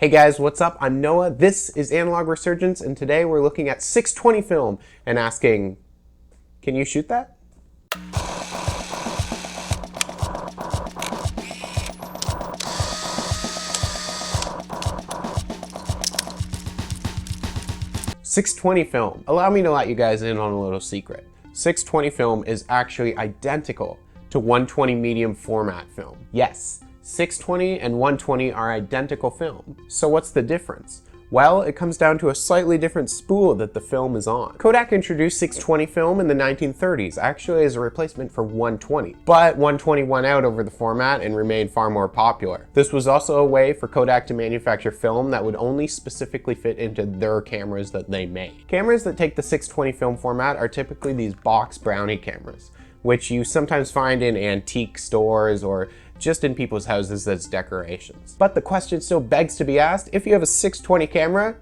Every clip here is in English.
Hey guys, what's up? I'm Noah. This is Analog Resurgence, and today we're looking at 620 film and asking, can you shoot that? .620 film. Allow me to let you guys in on a little secret. 620 film is actually identical to 120 medium format film. Yes, 620 and 120 are identical film. So what's the difference? Well, it comes down to a slightly different spool that the film is on. Kodak introduced 620 film in the 1930s, actually as a replacement for 120. But 120 won out over the format and remained far more popular. This was also a way for Kodak to manufacture film that would only specifically fit into their cameras that they made. Cameras that take the 620 film format are typically these box Brownie cameras, which you sometimes find in antique stores or just in people's houses as decorations. But the question still begs to be asked, if you have a 620 camera,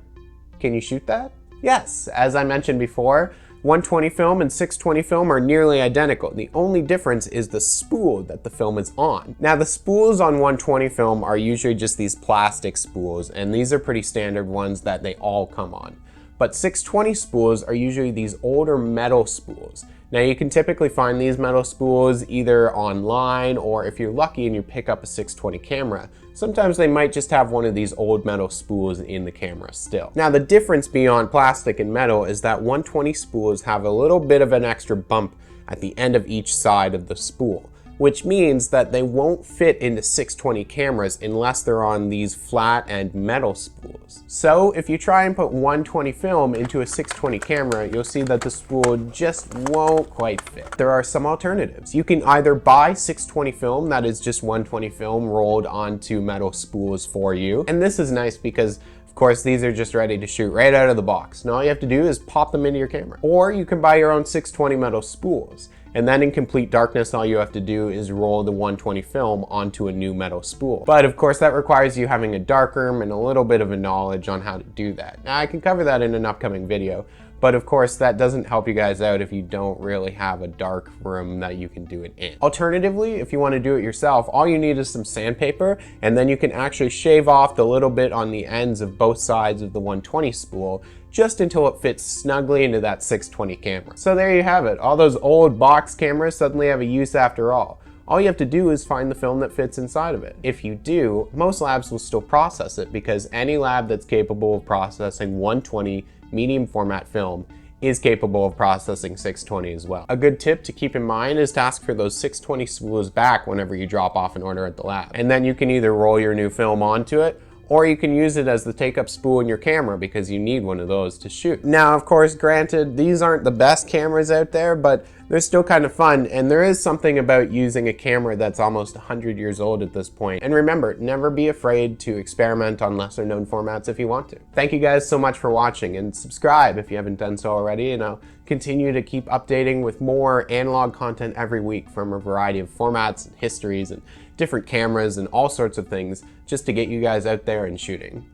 can you shoot that? Yes, as I mentioned before, 120 film and 620 film are nearly identical. The only difference is the spool that the film is on. Now the spools on 120 film are usually just these plastic spools, and these are pretty standard ones that they all come on. But 620 spools are usually these older metal spools. Now you can typically find these metal spools either online, or if you're lucky and you pick up a 620 camera, sometimes they might just have one of these old metal spools in the camera still. Now the difference beyond plastic and metal is that 120 spools have a little bit of an extra bump at the end of each side of the spool, which means that they won't fit into 620 cameras unless they're on these flat and metal spools. So if you try and put 120 film into a 620 camera, you'll see that the spool just won't quite fit. There are some alternatives. You can either buy 620 film that is just 120 film rolled onto metal spools for you. And this is nice because of course, these are just ready to shoot right out of the box. Now all you have to do is pop them into your camera. Or you can buy your own 620 metal spools. And then in complete darkness, all you have to do is roll the 120 film onto a new metal spool. But of course, that requires you having a darkroom and a little bit of a knowledge on how to do that. Now I can cover that in an upcoming video, but of course that doesn't help you guys out if you don't really have a dark room that you can do it in. Alternatively, if you want to do it yourself, all you need is some sandpaper, and then you can actually shave off the little bit on the ends of both sides of the 120 spool, just until it fits snugly into that 620 camera. So there you have it. All those old box cameras suddenly have a use after all. All you have to do is find the film that fits inside of it. If you do, most labs will still process it, because any lab that's capable of processing 120 medium format film is capable of processing 620 as well. A good tip to keep in mind is to ask for those 620 spools back whenever you drop off an order at the lab. And then you can either roll your new film onto it, or you can use it as the take-up spool in your camera because you need one of those to shoot. Now, of course, granted, these aren't the best cameras out there, but they're still kind of fun, and there is something about using a camera that's almost 100 years old at this point. And remember, never be afraid to experiment on lesser known formats if you want to. Thank you guys so much for watching, and subscribe if you haven't done so already, and I'll continue to keep updating with more analog content every week from a variety of formats and histories and different cameras and all sorts of things, just to get you guys out there and shooting.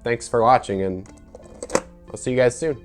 Thanks for watching, and I'll see you guys soon.